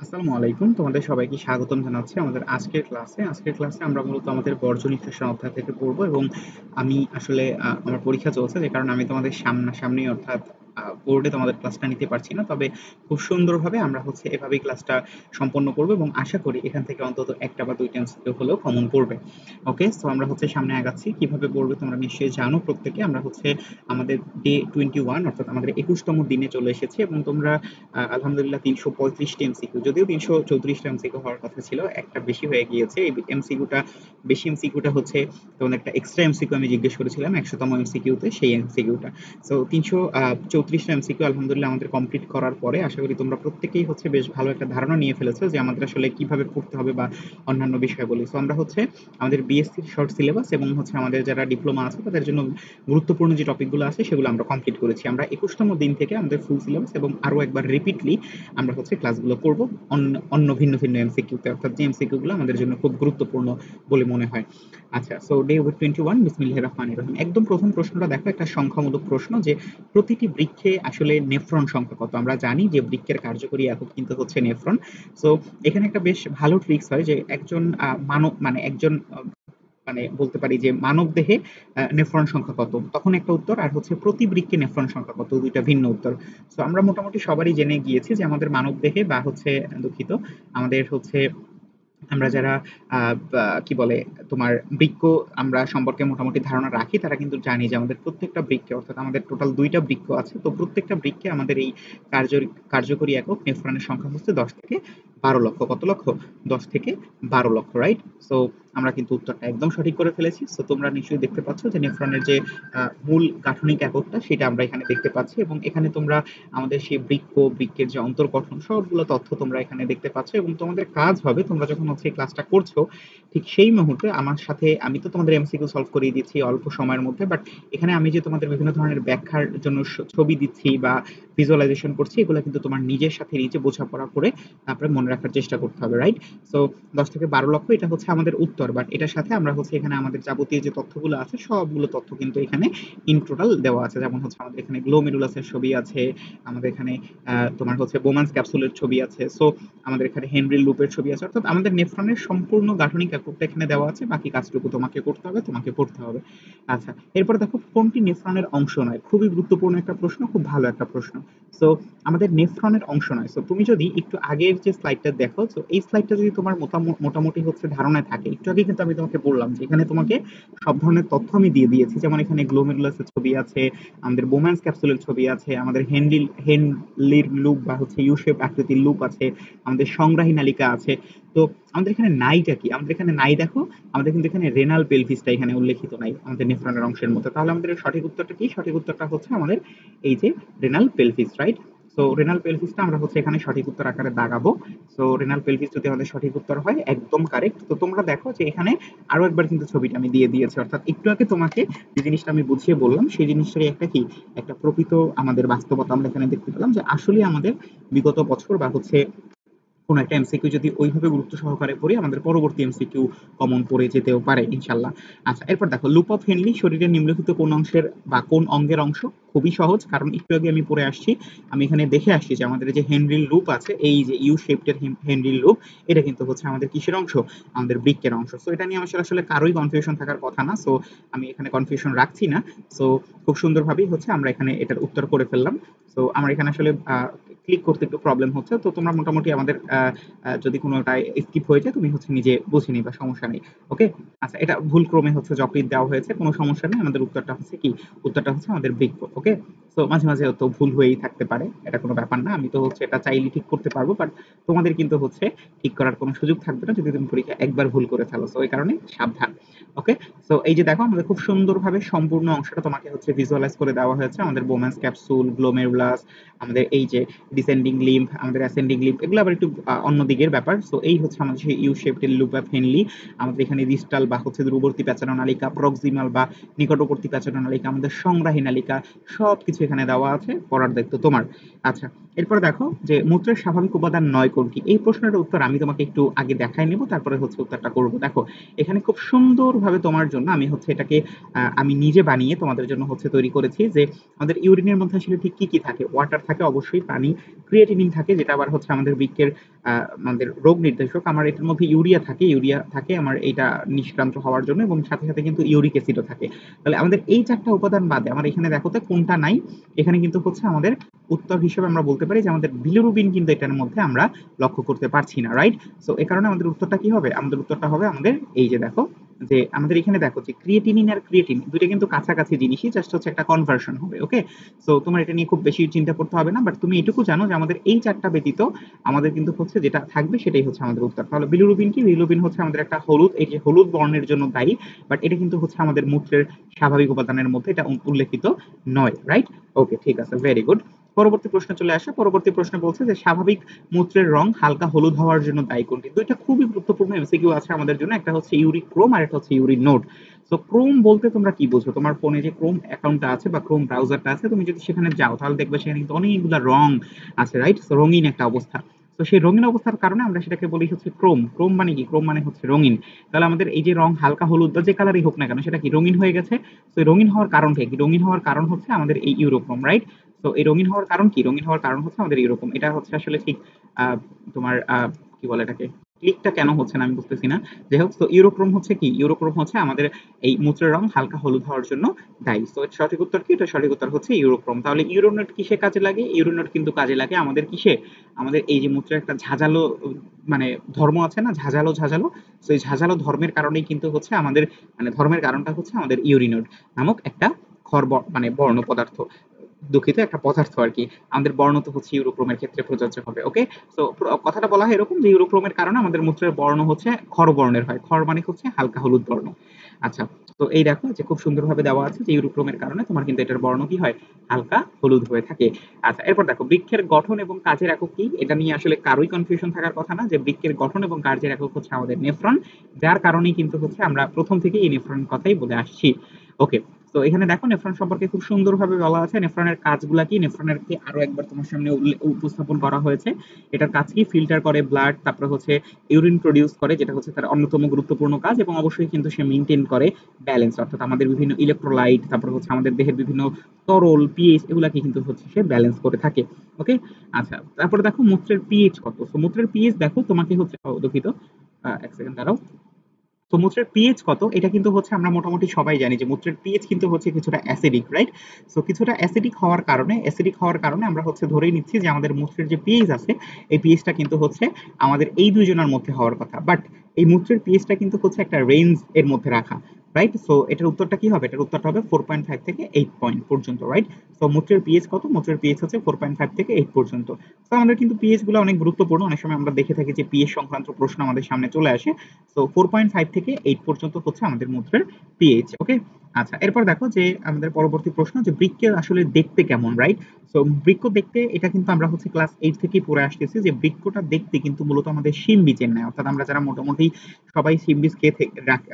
আসসালামু আলাইকুম। তোমাদের সবাইকে স্বাগতম জানাচ্ছি আমাদের আজকের ক্লাসে। আজকের ক্লাসে আমরা মূলত আমাদের বর্জ্য নিষ্কাশন অধ্যায় থেকে পড়বো এবং আমি আসলে আমার পরীক্ষা চলছে যে কারণে আমি তোমাদের সামনাসামনি অর্থাৎ বোর্ডে তোমাদের ক্লাসটা নিতে পারছি না। তবে খুব সুন্দরভাবে আমরা এভাবেই ক্লাসটা সম্পন্ন করবো এবং আশা করি এখান থেকে অন্তত একটা বা দুইটা এমসিকিউ হলেও কমন পড়বে। ওকে, সো আমরা সামনে আগাচ্ছি। কিভাবে পড়বে তোমরা নিশ্চয়ই জানো প্রত্যেকে। আমরা আমাদের ডে 21 অর্থাৎ আমাদের 21তম দিনে চলে এসেছি এবং তোমরা আলহামদুলিল্লাহ 335টি এমসিকিউ, যদিও 334টা এমসিকিউ হওয়ার কথা ছিল, একটা বেশি হয়ে গিয়েছে। এই এমসিকিউটা তোমাদের একটা এক্সট্রা এমসিকিউ আমি জিজ্ঞেস করেছিলাম 100তম এমসিকিউতে, সেই এমসিকিউটা। সো 334টা এমসিকিউ আলহামদুলিল্লাহ আমাদের কমপ্লিট করার পরে আশা করি তোমরা প্রত্যেকেই বেশ ভালো একটা ধারণা নিয়ে ফেলেছো যে আমাদের আসলে কিভাবে পড়তে হবে বা অন্যান্য বিষয়গুলি। সো আমরা আমাদের বিএসসি শর্ট সিলেবাস এবং আমাদের যারা ডিপ্লোমা আছে তাদের জন্য গুরুত্বপূর্ণ যে টপিকগুলো আছে সেগুলো আমরা কমপ্লিট করেছি। আমরা 21তম দিন থেকে আমাদের ফুল সিলেবাস এবং আরো একবার রিপিটলি আমরা ক্লাসগুলো করব অন্য অন্য ভিন্ন ভিন্ন এমসিকিউতে, অর্থাৎ যে এমসিকিউ গুলো আমাদের জন্য খুব গুরুত্বপূর্ণ বলে মনে হয়। আচ্ছা, সো ডে 21, বিসমিল্লাহির রহমানির রহিম। একদম প্রথম প্রশ্নটা দেখো, একটা সংখ্যামূলক প্রশ্ন যে প্রতিটি বৃক্ষে আসলে নেফ্রন সংখ্যা কত। আমরা জানি যে বৃক্ষের কার্যকরী একক কিন্তু নেফ্রন। সো এখানে একটা বেশ ভালো ট্রিক্স হয় যে একজন মানব মানে একজন বলতে পারি যে মানব দেহে নেফ্রন সংখ্যা কত, তখন একটা উত্তর, আর প্রতি বৃক্কে নেফ্রন সংখ্যা কত, দুইটা ভিন্ন উত্তর। সো আমরা মোটামুটি সবারই জেনে গিয়েছি যে আমাদের মানব দেহে বা দুঃখিত, আমাদের আমরা যারা কি বলে তোমার বৃক্ক আমরা সম্পর্কে মোটামুটি ধারণা রাখি, তারা কিন্তু জানি যে আমাদের প্রত্যেকটা বৃক্ষে, অর্থাৎ আমাদের টোটাল দুইটা বৃক্ক আছে, তো প্রত্যেকটা বৃক্ষে আমাদের এই কার্যকরী একক নেফ্রনের সংখ্যা 10 থেকে 12 লক্ষ। কত লক্ষ? 10 থেকে 12 লক্ষ, রাইট? সো আমরা কিন্তু উত্তরটা একদম সঠিক করে ফেলেছি। সো তোমরা নিশ্চয়ই দেখতে পাচ্ছ যে নেফ্রনের যে মূল গাঠনিক এককটা সেটা আমরা এখানে দেখতে পাচ্ছি, এবং এখানে তোমরা আমাদের সেই বৃক্কের যে অন্তর্গঠন সবগুলো তথ্য তোমরা এখানে দেখতে পাচ্ছ। এবং তোমাদের কাজ হবে, তোমরা যখন ক্লাসটা করছো ঠিক সেই মুহূর্তে আমার সাথে, আমি তো তোমাদের এমসিকিউ সলভ করিয়ে দিচ্ছি অল্প সময়ের মধ্যে, বাট এখানে আমি যে তোমাদের বিভিন্ন ধরনের ব্যাখ্যার জন্য ছবি দিচ্ছি বা ভিজুয়ালাইজেশন করছি, এগুলো কিন্তু তোমার নিজের সাথে নিজে বোঝাপড়া করে তারপরে মনে রাখার চেষ্টা করতে হবে, রাইট? সো 10 থেকে 12 লক্ষ এটা আমাদের উত্তর, বাট এটার সাথে আমরা এখানে আমাদের যাবতীয় যে তথ্যগুলো আছে সবগুলো তথ্য কিন্তু এখানে ইন টোটাল দেওয়া আছে। যেমন আমাদের এখানে গ্লোমেরুলাসের ছবি আছে, আমাদের এখানে তোমার বোমান্স ক্যাপসুলের ছবি আছে, সো আমাদের এখানে হেনরি লুপের ছবি আছে, অর্থাৎ আমাদের নেফ্রনের সম্পূর্ণ গাঠনিক এককটা এখানে দেওয়া আছে। বাকি কাজটুকু তোমাকে করতে হবে, তোমাকে পড়তে হবে। আচ্ছা, এরপর দেখো কোনটি নেফ্রনের অংশ নয়। খুবই গুরুত্বপূর্ণ একটা প্রশ্ন, খুব ভালো একটা প্রশ্ন। সো আমাদের নেফ্রনের অংশ নয়। সো তুমি যদি একটু আগের যে স্লাইডটা দেখো, তো এই স্লাইডটা যদি তোমার মোটামুটি ধারণায় থাকে, একটু আগে কিন্তু আমি তোমাকে বললাম যে এখানে তোমাকে সব ধরনের তথ্য আমি দিয়ে দিয়েছি। যেমন এখানে গ্লোমেরুলাসের ছবি আছে, আমাদের বোম্যান্স ক্যাপসুলের ছবি আছে, আমাদের হেনলির লুপ বা ইউ শেপ আকৃতির লুপ আছে, আমাদের সংগ্রাহী নালিকা আছে। তো আমাদের এখানে নাইটা কি? আমাদের এখানে নাই দেখো, আমাদের কিন্তু এখানে রেনাল পেলভিসটা এখানে উল্লেখিত নাই আমাদের নেফ্রনের অংশের মধ্যে। তাহলে আমাদের সঠিক উত্তরটা কি? সঠিক উত্তরটা আমাদের এই যে renal pelvis, right? So renal পেলভিসটা আমরা এখানে সঠিক উত্তর আকারে দাগাবো। সো রেনাল পেলভিস যদি আমাদের সঠিক উত্তর হয়, একদম কারেক্ট। তো তোমরা দেখো যে এখানে আরো একবার কিন্তু ছবিটা আমি দিয়ে দিয়েছি, অর্থাৎ একটু আগে তোমাকে যে জিনিসটা আমি বুঝিয়ে বললাম সেই জিনিসটারই একটা প্রকৃত আমাদের বাস্তবতা আমরা এখানে দেখতে পেলাম, যে আসলে আমাদের বিগত বছর বা কোন একটা এমসিকিউ যদি ওইভাবে গুরুত্ব সহকারে পড়ি, আমাদের পরবর্তী এমসিকিউ কমন পড়ে যেতেও পারে ইনশাল্লাহ। আচ্ছা, এরপর দেখো, লুপ অফ হেনলি শরীরের নিম্নলিখিত কোন অংশের বা কোন অঙ্গের অংশ? খুবই সহজ, কারণ একটু আগে আমি পড়ে আসছি, আমি এখানে দেখে আসছি যে আমাদের যে হেনরির লুপ আছে, এই যে ইউ শেপটের হেনরির লুপ, এটা কিন্তু আমাদের কিসের অংশ? আমাদের বৃক্কের অংশ। সো এটা নিয়ে আমার আসলে কারোই কনফিউশন থাকার কথা না, সো আমি এখানে কনফিউশন রাখছি না। সো খুব সুন্দরভাবেই আমরা এখানে এটার উত্তর করে ফেললাম। সো আমার এখানে আসলে ক্লিক করতে একটু প্রবলেম হচ্ছে, তো তোমরা মোটামুটি আমাদের যদি কোনোটা স্কিপ হয়ে যায় তুমি নিজে বুঝে নিবা, সমস্যা নেই। ওকে, আচ্ছা, এটা ভুল ক্রমে যকৃৎ দেওয়া হয়েছে, কোনো সমস্যা নেই। আমাদের উত্তরটা কি? উত্তরটা আমাদের বৃক্ক। ওকে, সো মাঝে মাঝে তো ভুল হয়েই থাকতে পারে, এটা কোনো ব্যাপার না। আমি তো এটা চাইলে ঠিক করতে পারবো, বাট তোমাদের কিন্তু ঠিক করার কোনো সুযোগ থাকবে না যদি তুমি পরীক্ষা একবার ভুল করে ফেলো। সো এই কারণে সাবধান। ওকে, সো এই যে দেখো, আমাদের খুব সুন্দরভাবে সম্পূর্ণ অংশটা তোমাকে ভিজুয়ালাইজ করে দেওয়া হয়েছে। আমাদের বোম্যান্স ক্যাপসুল, গ্লোমেরুলাস, আমাদের এই যে ডিসেন্ডিং লিম্ফ, আমাদের অ্যাসেন্ডিং লিম্ফ, এগুলো আবার একটু অন্য দিকের ব্যাপার। সো এই আমাদের সেই U shaped loop of Henle. আমাদের এখানে ডিস্টাল বা দূরবর্তী প্যাচানো নালিকা, প্রক্সিমাল বা নিকটবর্তী প্যাচানো নালিকা, আমাদের সংগ্রাহী নালিকা, সবকিছু এখানে দেওয়া আছে, পড়ার দায়িত্ব তোমার। আচ্ছা, এরপরে দেখো যে মূত্রের স্বাভাবিক উপাদান 9 কোনটি? এই প্রশ্নের উত্তর আমি তোমাকে একটু আগে দেখাই নেব, তারপরে উত্তরটা করব। দেখো, এখানে খুব সুন্দরভাবে তোমার জন্য আমি এটাকে আমি নিজে বানিয়ে তোমাদের জন্য তৈরি করেছি যে আমাদের ইউরিনের মধ্যে আসলে ঠিক কি কি থাকে, ওয়াটার থাকে অবশ্যই, পানি, ক্রিয়েটিনিন থাকে যেটা আবার হচ্ছে আমাদের বৃক্কের আমাদের রোগ নির্দেশক। আমার এটার মধ্যে ইউরিয়া থাকে আমার এইটা নিষ্ক্রান্ত হওয়ার জন্য, এবং সাথে সাথে কিন্তু ইউরিক অ্যাসিডও থাকে। তাহলে আমাদের এই 4টা উপাদান বাদে আমার এখানে দেখো তো কোনটা নাই, এখানে কিন্তু হচ্ছে আমাদের উত্তর হিসেবে আমরা বলতে পারি যে আমাদের বিলিরুবিন কিন্তু এটার মধ্যে আমরা লক্ষ্য করতে পারছি না, রাইট? সো এই কারণে আমাদের উত্তরটা কি হবে? আমাদের উত্তরটা হবে আমাদের এই যে দেখো, যে আমাদের এখানে দেখো যে ক্রিয়েটিনিন আর ক্রিয়েটিন দুইটা কিন্তু কাছাকাছি জিনিসই, জাস্ট হচ্ছে একটা কনভার্সন হবে। ওকে, সো তোমার এটা নিয়ে খুব বেশি চিন্তা করতে হবে না, বাট তুমি এটুকু জানো যে আমাদের এই 4টা ব্যতীত আমাদের কিন্তু হচ্ছে যেটা থাকবে সেটাই হচ্ছে আমাদের উত্তর। তাহলে বিলিরুবিন কি? বিলিরুবিন হচ্ছে আমাদের একটা হলুদ, এই যে হলুদ বর্ণের জন্য দায়ী, বাট এটা কিন্তু হচ্ছে আমাদের মূত্রের স্বাভাবিক উপাদানের মধ্যে এটা উল্লেখিত নয়, রাইট? ওকে, ঠিক আছে, ভেরি গুড। পরবর্তী প্রশ্ন চলে আসে। পরবর্তী প্রশ্ন বলছে যে স্বাভাবিক মূত্রের রং হালকা হলুদ হওয়ার জন্য দায়ী কোনটি? দুইটা খুবই গুরুত্বপূর্ণ এমসিকিউ আছে আমাদের জন্য, একটা হচ্ছে ইউরিক ক্রোম আর একটা হচ্ছে ইউরিন নোড। সো ক্রোম বলতে তোমরা কি বোঝো? তোমার ফোনে যে ক্রোম অ্যাকাউন্টটা আছে বা ক্রোম ব্রাউজারটা আছে, তুমি যদি সেখানে যাও তাহলে দেখবে সেখানে কিন্তু অনেকগুলো রং আছে, রাইট? সো রঙিন একটা অবস্থা। তো সেই রঙিন অবস্থার কারণে আমরা সেটাকে বলি হচ্ছে ক্রোম। ক্রোম মানে কি? ক্রোম মানে হচ্ছে রঙিন। তাহলে আমাদের এই যে রং হালকা হলুদ বা যে কালারই হোক না কেন, সেটা কি রঙিন হয়ে গেছে? তো রঙিন হওয়ার কারণটা কি? রঙিন হওয়ার কারণ হচ্ছে আমাদের এই ইউরোক্রোম, রাইট? তো এই রঙিন হওয়ার কারণ কি? রঙিন হওয়ার কারণ হচ্ছে আমাদের এরকম, এটা হচ্ছে আসলে ঠিক আহ, তোমার কি বলে এটাকে, ক্লিকটা কেন হচ্ছে না আমি বুঝতেছি না। যাই হোক, তো ইউরোক্রোম হচ্ছে কি? ইউরোক্রোম হচ্ছে আমাদের এই মূত্রের রং হালকা হলুদ হওয়ার জন্য দায়ী। তো সঠিক উত্তর কি? এটা সঠিক উত্তর হচ্ছে ইউরোক্রোম। তাহলে ইউরোনোট কিসে কাজে লাগে? ইউরোনোট কিন্তু কাজে লাগে আমাদের কিসে? আমাদের এই যে মূত্রের একটা ঝাঁঝালো মানে ধর্ম আছে না, ঝাঁঝালো ঝাঁঝালো। তো এই ঝাঁঝালো ধর্মের কারণেই কিন্তু হচ্ছে আমাদের, মানে ধর্মের কারণটা হচ্ছে আমাদের ইউরিনোড নামক একটা মানে বর্ণ পদার্থ, দুঃখিত, একটা পদার্থ আর কি। আমাদের বর্ণ তো হচ্ছে ইউরোক্রোমের ক্ষেত্রে প্রযোজ্য হবে। ওকে, তো কথাটা বলা হয় এরকম যে ইউরোক্রোমের কারণে আমাদের মূত্রের বর্ণ হচ্ছে খর বর্ণের হয়। খর মানে হচ্ছে হালকা হলুদ বর্ণ। আচ্ছা, তো এই দেখো যে খুব সুন্দরভাবে দেওয়া আছে যে ইউরোক্রোমের কারণে তোমার কিন্তু এটার বর্ণ কি হয়? হালকা হলুদ হয়ে থাকে। আচ্ছা, এরপর দেখো বৃক্ষের গঠন এবং কাজের একক কি? এটা নিয়ে আসলে কারোই কনফিউশন থাকার কথা না, যে বৃক্ষের গঠন এবং কাজের একক হচ্ছে আমাদের নেফ্রন, যার কারণেই কিন্তু হচ্ছে আমরা প্রথম থেকে এই নেফ্রন কথাই বলে আসছি। ওকে, তো এখানে দেখো নেফ্রন সম্পর্কে খুব সুন্দরভাবে বলা আছে। নেফ্রনের কাজগুলা কি? নেফ্রনের কি আরো একবার তোমার সামনে উপস্থাপন করা হয়েছে। এটার কাজ কি? ফিল্টার করে ব্লাড, তারপরে হচ্ছে ইউরিন প্রডিউস করে, যেটা হচ্ছে তার অন্যতম গুরুত্বপূর্ণ কাজ, এবং অবশ্যই কিন্তু সে মেনটেন করে ব্যালেন্স, অর্থাৎ আমাদের বিভিন্ন ইলেকট্রোলাইট, তারপরে হচ্ছে আমাদের দেহের বিভিন্ন তরল, পিএইচ, এগুলাকে কিন্তু হচ্ছে সে ব্যালেন্স করে থাকে। ওকে, আচ্ছা, তারপরে দেখো মূত্রের পিএইচ কত? তো মূত্রের পিএইচ দেখো তোমাকে হচ্ছে, দুঃখিত, এক সেকেন্ড দাঁড়াও। তো মূত্রের পিএইচ কত? এটা কিন্তু হচ্ছে আমরা মোটামুটি সবাই জানি যে মূত্রের পিএইচ কিন্তু হচ্ছে কিছুটা অ্যাসিডিক, রাইট? সো কিছুটা অ্যাসিডিক হওয়ার কারণে আমরা হচ্ছে ধরেই নিচ্ছি যে আমাদের মূত্রের যে পিএইচ আছে, এই পিএইচটা কিন্তু হচ্ছে আমাদের এই দুইজনের মধ্যে হওয়ার কথা, বাট এই মূত্রের পিএইচটা কিন্তু হচ্ছে একটা রেঞ্জ এর মধ্যে রাখা, রাইট? সো এটার উত্তরটা কি হবে? এটার উত্তরটা হবে 4.5 থেকে 8 পয়েন্ট পর্যন্ত, রাইট? সো মূত্রের পিএইচ কত? মূত্রের পিএইচ হচ্ছে 4.5 থেকে 8 পর্যন্ত। তো আমাদের কিন্তু পিএইচ গুলো অনেক গুরুত্বপূর্ণ, অনেক সময় আমরা দেখে থাকি যে পিএইচ সংক্রান্ত প্রশ্ন আমাদের সামনে চলে আসে। সো 4.5 থেকে 8 পর্যন্ত হচ্ছে আমাদের মূত্রের পিএইচ। ওকে, আচ্ছা, এরপর দেখো যে আমাদের পরবর্তী প্রশ্ন যে বৃক্ক আসলে দেখতে কেমন, রাইট? সো বৃক্ক দেখতে, এটা কিন্তু আমরা হচ্ছে ক্লাস 8 থেকেই পড়ে আসতেছি যে বৃক্কটা দেখতে কিন্তু মূলত আমাদের শিম বীজের ন্যায়, অর্থাৎ আমরা যারা মোটামুটি সবাই শিম বীজ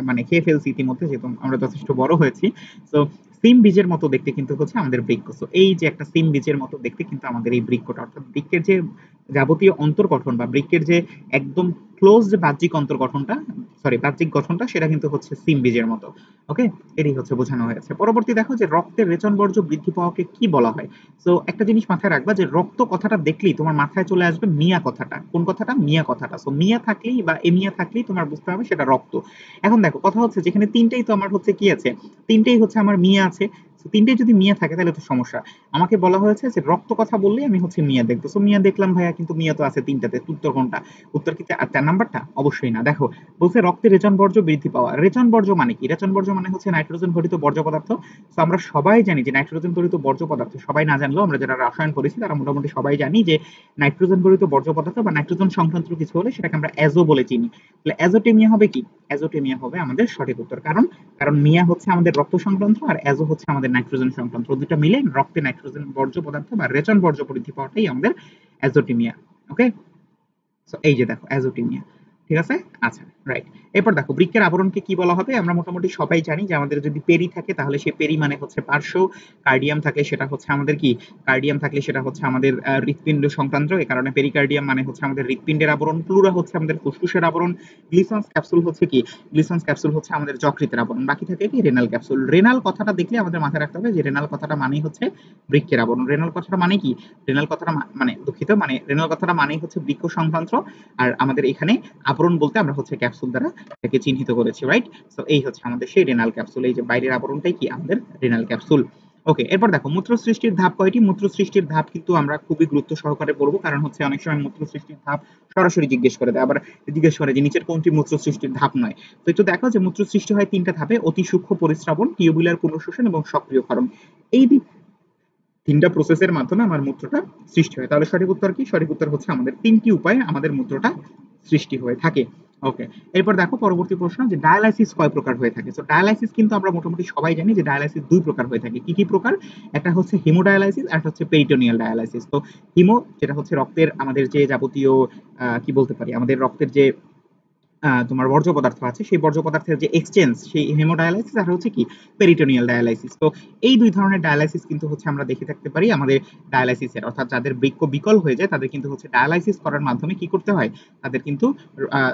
মানে খেয়ে ফেলছি ইতিমধ্যে, যেহেতু আমরা যথেষ্ট বড় হয়েছি। তো সিম বীজের মতো দেখতে কিন্তু হচ্ছে আমাদের বৃক্ক। সো এই যে একটা সিম বীজের মতো দেখতে কিন্তু আমাদের এই বৃক্কটা, অর্থাৎ বৃক্কের যে যাবতীয় অন্তর্গঠন বা বৃক্কের যে একদম ক্লোজ যে বাহ্যিক অন্তর্গঠনটা, সরি বাহ্যিক গঠনটা, সেটা কিন্তু হচ্ছে সিম বীজের মতো। ওকে, এটাই হচ্ছে বোঝানো হয়েছে। পরবর্তী দেখো যে রক্তের রেচন বর্জ্য বৃদ্ধি পাওয়াকে কি বলা হয়? সো একটা জিনিস মাথায় রাখবা যে রক্ত কথাটা দেখলেই তোমার মাথায় চলে আসবে মিয়া কথাটা। কোন কথাটা? মিয়া কথাটা। সো মিয়া থাকলেই বা এমিয়া থাকলেই তোমার বুঝতে হবে সেটা রক্ত। এখন দেখো কথা হচ্ছে যেখানে তিনটেই তো আমার হচ্ছে কি আছে, তিনটেই হচ্ছে আমার মিয়া আছে। So, তিনটেই যদি মিয়া থাকে তাহলে তো সমস্যা। আমাকে বলা হয়েছে যে রক্ত কথা বললেই আমি হচ্ছে মিয়া দেখবো। সো মিয়া দেখলাম ভাইয়া, কিন্তু মিয়া তো আছে তিনটাতে, উত্তর কোনটা? উত্তর কি 4 নাম্বারটা? অবশ্যই না। দেখো বলছে রক্তে রেচন বর্জ্য বৃদ্ধি পাওয়া। রেচন বর্জ্য মানে কি? রেচন বর্জ্য মানে হচ্ছে নাইট্রোজেন ঘটিত বর্জ্য পদার্থ। তো আমরা সবাই জানি যে নাইট্রোজেন ঘটিত বর্জ্য পদার্থ, সবাই না জানলেও আমরা যারা রসায়ন করেছি তারা মোটামুটি সবাই জানি যে নাইট্রোজেন ঘটিত বর্জ্য পদার্থ বা নাইট্রোজেন সংক্রান্ত কিছু হলে সেটাকে আমরা অ্যাজো বলে চিনি। তাহলে অ্যাজোটেমিয়া হবে কি? অ্যাজোটেমিয়া হবে আমাদের সঠিক উত্তর। কারণ কারণ মিয়া হচ্ছে আমাদের রক্ত সংক্রান্ত আর অ্যাজো হচ্ছে আমাদের নাইট্রোজেন সংক্রান্ত, দুটো মিলে রক্তে নাইট্রোজেন বর্জ্য পদার্থ বা রেচন বর্জ্য বৃদ্ধি পাওয়াটাই আমাদের অ্যাজোটেমিয়া। ওকে, সো এই যে দেখো অ্যাজোটেমিয়া, ঠিক আছে? আচ্ছা, রাইট। এরপর দেখো বৃক্কের আবরণকে কি বলা হবে, আমরা মোটামুটি সবাই জানি যে আমাদের যদি পেরি থাকে তাহলে সেই পেরি মানে হচ্ছে পার্শ্ব, কার্ডিয়াম থাকলে সেটা হচ্ছে আমাদের কি, কার্ডিয়াম থাকলে সেটা হচ্ছে আমাদের হৃৎপিণ্ড সংক্রান্ত, এই কারণে পেরিকার্ডিয়াম মানে হচ্ছে আমাদের হৃৎপিণ্ডের আবরণ, প্লুরা হচ্ছে আমাদের ফুসফুসের আবরণ, গ্লিসান্স ক্যাপসুল হচ্ছে কি, গ্লিসান্স ক্যাপসুল হচ্ছে আমাদের যকৃতের আবরণ, বাকি থাকে কি রেনাল ক্যাপসুল। রেনাল কথাটা দেখলে আমাদের মাথায় রাখতে হবে যে রেনাল কথাটা মানেই হচ্ছে বৃক্কের আবরণ। রেনাল কথাটা মানে কি, রেনাল কথাটা মানে দুঃখিত, মানে রেনাল কথাটা মানেই হচ্ছে বৃক্ক সংক্রান্ত, আর আমাদের এখানে আবরণ বলতে আমরা হচ্ছে ক্যাপসুল দ্বারা এটাকে চিহ্নিত করেছি, রাইট? সো এই হচ্ছে আমাদের সেই রেনাল ক্যাপসুল, এই যে বাইরের আবরণটাই কি আমাদের রেনাল ক্যাপসুল। ওকে, এরপর দেখো মূত্র সৃষ্টির ধাপ কয়টি। মূত্র সৃষ্টির ধাপ কিন্তু আমরা খুবই গুরুত্ব সহকারে পড়বো, কারণ হচ্ছে অনেক সময় মূত্র সৃষ্টির ধাপ সরাসরি জিজ্ঞেস করে দেয়, আবার জিজ্ঞেস করে যে নিচের কোনটি মূত্র সৃষ্টির ধাপ নয়। তো একটু দেখো যে মূত্র সৃষ্টি হয় তিনটা ধাপে, অতি সূক্ষ্ম পরিস্রাবণ, টিউবুলার পুনঃশোষণ এবং সক্রিয় ক্ষরণ। এই তিনটা প্রসেসের মাধ্যমে আমার মূত্রটা সৃষ্টি হয়। তাহলে সঠিক উত্তর কি, সঠিক উত্তর হচ্ছে আমাদের তিনটি উপায়ে আমাদের মূত্রটা সৃষ্টি হয়ে থাকে। ওকে, এরপর দেখো পরবর্তী প্রশ্ন যে ডায়ালাইসিস কয় প্রকার হয়ে থাকে। তো ডায়ালাইসিস কিন্তু আমরা মোটামুটি সবাই জানি যে ডায়ালাইসিস দুই প্রকার হয়ে থাকে। কি কি প্রকার, একটা হচ্ছে হিমোডায়ালাইসিস আর একটা হচ্ছে পেরিটোনিয়াল ডায়ালাইসিস। তো হিমো যেটা হচ্ছে রক্তের আমাদের যে যাবতীয় কি বলতে পারি, আমাদের রক্তের যে তোমার বর্জ্য পদার্থ আছে, সেই বর্জ্য পদার্থের যে এক্সচেঞ্জ, সেই হেমোডায়ালাইসিস, আর হচ্ছে কি পেরিটোনিয়াল ডায়ালাইসিস। তো এই দুই ধরনের ডায়ালাইসিস কিন্তু হচ্ছে আমরা দেখে থাকতে পারি আমাদের ডায়ালাইসিসের, অর্থাৎ যাদের বৃক্ক বিকল হয়ে যায় তাদের কিন্তু হচ্ছে ডায়ালাইসিস করার মাধ্যমে কি করতে হয়, তাদের কিন্তু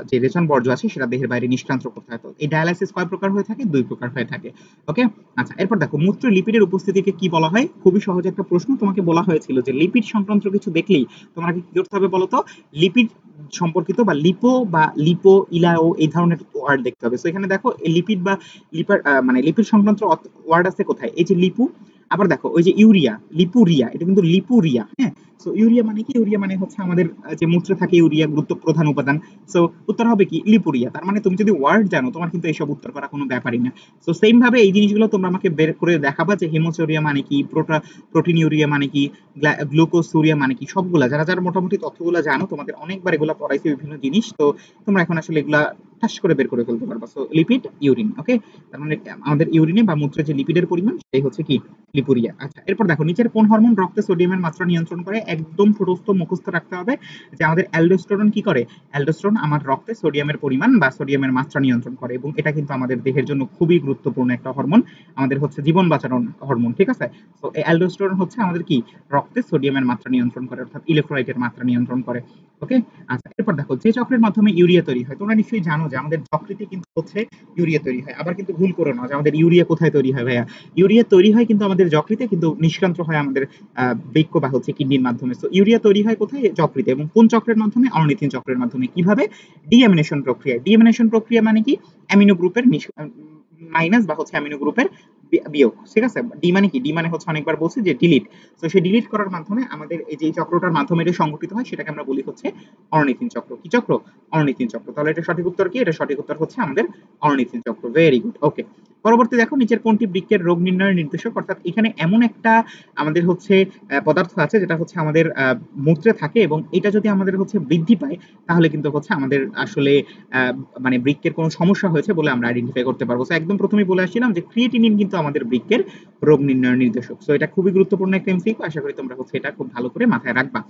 যে রেচন বর্জ্য আছে সেটা দেহের বাইরে নিষ্কান্ত করতে হয়। তো এই ডায়ালাইসিস কয় প্রকার হয়ে থাকে, দুই প্রকার হয়ে থাকে। ওকে, আচ্ছা এরপর দেখো মূত্রে লিপিডের উপস্থিতিকে কি বলা হয়। খুবই সহজ একটা প্রশ্ন, তোমাকে বলা হয়েছিল যে লিপিড সংক্রান্ত কিছু দেখলেই তোমাকে কি করতে হবে বলতো, লিপিড সম্পর্কিত বা লিপো বা লিপো ইলাও এই ধরনের ওয়ার্ড দেখতে হবে। তো এখানে দেখো লিপিড বা লিপার মানে লিপিড সংক্রান্ত ওয়ার্ড আছে কোথায়, এই যে লিপু, আবার দেখো ওই যে ইউরিয়া, লিপুরিয়া, এটা কিন্তু লিপুরিয়া, হ্যাঁ। সো ইউরিয়া মানে কি, ইউরিয়া মানে হচ্ছে আমাদের যে মূত্রে থাকে ইউরিয়া গুরুত্ব প্রধান উপাদান। সো উত্তর হবে কি লিপুরিয়া। তার মানে তুমি যদি ওয়ার্ড জানো তোমার কিন্তু এইসব উত্তর করা কোনো ব্যাপারই না। সো সেম ভাবে এই জিনিসগুলো তোমরা আমাকে বের করে দেখাবা যে হেমোসোরিয়া মানে কি, প্রোটিন ইউরিয়া মানে কি, গ্লুকোসুরিয়া মানে কি, সবগুলা যারা যারা মোটামুটি তথ্যগুলো জানো, তোমাদের অনেকবার এগুলো পড়াইছে বিভিন্ন জিনিস, তো তোমরা এখন আসলে এগুলা ঠাস করে বের করে ফেলতে পারবা। সো লিপিড ইউরিন, ওকে, তার মানে আমাদের ইউরিনে বা মূত্রে যে লিপিডের পরিমাণ সেটাই হচ্ছে কি লিপুরিয়া। আচ্ছা এরপর দেখো নিচের কোন হরমোন রক্তে সোডিয়ামের মাত্রা নিয়ন্ত্রণ করে। একদম ছোটস্থ মুখস্থ রাখতে হবে যে আমাদের অ্যালডোস্টেরন কি করে, অ্যালডোস্টেরন আমার রক্তে সোডিয়ামের পরিমাণ বা সোডিয়ামের মাত্রা নিয়ন্ত্রণ করে, এবং এটা কিন্তু আমাদের দেহের জন্য খুবই গুরুত্বপূর্ণ একটা হরমোন, আমাদের হচ্ছে জীবন বাঁচানোর হরমোন, ঠিক আছে। তো এই অ্যালডোস্টেরন হচ্ছে আমাদের কি রক্তে সোডিয়ামের মাত্রা নিয়ন্ত্রণ করে, অর্থাৎ ইলেকট্রোলাইটের মাত্রা নিয়ন্ত্রণ করে। ওকে, আচ্ছা এরপর দেখো যে চক্রের মাধ্যমে ইউরিয়া তৈরি হয়, তোমরা নিশ্চয়ই জানো যে আমাদের যকৃতে কিন্তু হচ্ছে ইউরিয়া তৈরি হয়। আবার কিন্তু ভুল করো না যে আমাদের ইউরিয়া কোথায় তৈরি হয় ভাইয়া, ইউরিয়া তৈরি হয় কিন্তু আমাদের যকৃতে, কিন্তু নিষ্কান্ত হয় আমাদের বৃক্ক বা হচ্ছে কিডনির মাধ্যমে। তো ইউরিয়া তৈরি হয় কোথায়, যকৃতে, এবং কোন চক্রের মাধ্যমে, অর্নিথিন চক্রের মাধ্যমে। কিভাবে, ডিঅ্যামিনেশন প্রক্রিয়া। ডিঅ্যামিনেশন প্রক্রিয়া মানে কি, অ্যামিনো গ্রুপের মাইনাস বা হচ্ছে অ্যামিনো গ্রুপের বিয়োগ, ঠিক আছে। ডি মানে কি, ডি মানে হচ্ছে অনেকবার বলছি যে ডিলিট। তো সেই ডিলিট করার মাধ্যমে আমাদের এই যে চক্রটার মাধ্যমে এটা সংঘটিত হয় সেটাকে আমরা বলি হচ্ছে অর্নিথিন চক্র। কি চক্র, অর্নিথিন চক্র। তাহলে এটা সঠিক উত্তর কি, এটা সঠিক উত্তর হচ্ছে আমাদের অর্নিথিন চক্র। Very good. ওকে, পরবর্তী দেখো নিচের কোনটি বৃক্কের রোগ নির্ণয়ের নির্দেশক। অর্থাৎ এখানে এমন একটা আমাদের হচ্ছে পদার্থ আছে যেটা হচ্ছে আমাদের মূত্রে থাকে, এবং এটা যদি আমাদের হচ্ছে বৃদ্ধি পায় তাহলে কিন্তু হচ্ছে আমাদের আসলে মানে বৃক্কের কোনো সমস্যা হয়েছে বলে আমরা আইডেন্টিফাই করতে পারবো। তো একদম প্রথমেই বলে আসছিলাম যে ক্রিয়েটিনিন কিন্তু আমাদের বৃক্কের রোগ নির্ণয়ের নির্দেশক। তো এটা খুবই গুরুত্বপূর্ণ একটা এমসিকিউ, আশা করি তোমরা হচ্ছে এটা খুব ভালো করে মাথায় রাখবা।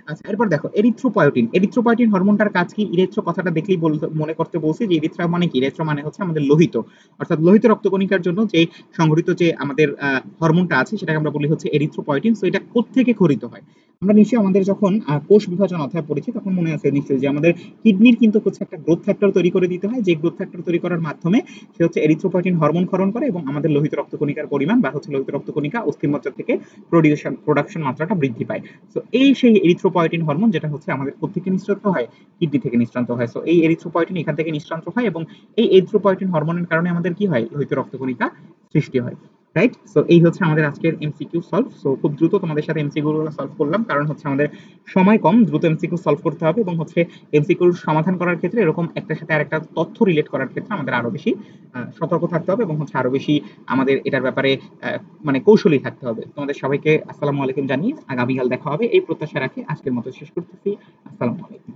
আচ্ছা এরপর দেখো এরিথ্রোপয়েটিন। এরিথ্রোপয়েটিন হরমোনটার কাজ কি, ইরেথ্রো কথাটা দেখলেই মনে করতে বলছি যে ইরিথ্রা মানে কি, ইরেথ্রো মানে হচ্ছে আমাদের লোহিত, অর্থাৎ লোহিত রক্তকণিকার জন্য যে সংঘটিত যে আমাদের হরমোনটা আছে সেটাকে আমরা বলি হচ্ছে এরিথ্রোপয়েটিন। তো এটা কোত্থেকে খরিত হয়, আমরা নিশ্চয়ই আমাদের যখন কোষ বিভাজন অধ্যায় পড়েছি তখন মনে আছে নিশ্চয়ই যে আমাদের কিডনির কিন্তু হচ্ছে একটা গ্রোথ ফ্যাক্টর তৈরি করে দিতে হয়, যে গ্রোথ ফ্যাক্টর তৈরি করার মাধ্যমে সে হচ্ছে এরিথ্রোপয়েটিন হরমোন ক্ষরণ করে, এবং আমাদের লোহিত রক্তকণিকার পরিমাণ বা হচ্ছে লোহিত রক্তকণিকা অস্থিমজ্জা থেকে প্রোডাকশন মাত্রাটা বৃদ্ধি পায়। তো এই সেই এরিথ্রোপয়েটিন হরমোন যেটা হচ্ছে আমাদের কোত্থেকে নিঃসৃত হয়, কিডনি থেকে নিঃসৃত হয়। তো এই এরিথ্রোপয়েটিন এখান থেকে নিঃসৃত হয়, এবং এই এরিথ্রোপয়েটিন হরমোনের কারণে আমাদের কি হয়, লোহিত রক্তকণিকা সৃষ্টি হয়, রাইট। সো এই হচ্ছে আমাদের আজকের এমসিকিউ সলভ। সো খুব দ্রুত তোমাদের সাথে এমসিকিউ গুলো সলভ করলাম, কারণ হচ্ছে আমাদের সময় কম, দ্রুত এমসিকিউ সলভ করতে হবে, এবং হচ্ছে এমসিকিউ সমাধান করার ক্ষেত্রে এরকম একটার সাথে আরেকটা তথ্য রিলেট করার ক্ষেত্রে আমাদের আরো বেশি সতর্ক থাকতে হবে, এবং হচ্ছে আরো বেশি আমাদের এটার ব্যাপারে মানে কৌশলী থাকতে হবে। তোমাদের সবাইকে আসসালামু আলাইকুম জানিয়ে আগামীকাল দেখা হবে এই প্রত্যাশা রাখি আজকের মতো শেষ করতেছি। আসসালামু আলাইকুম।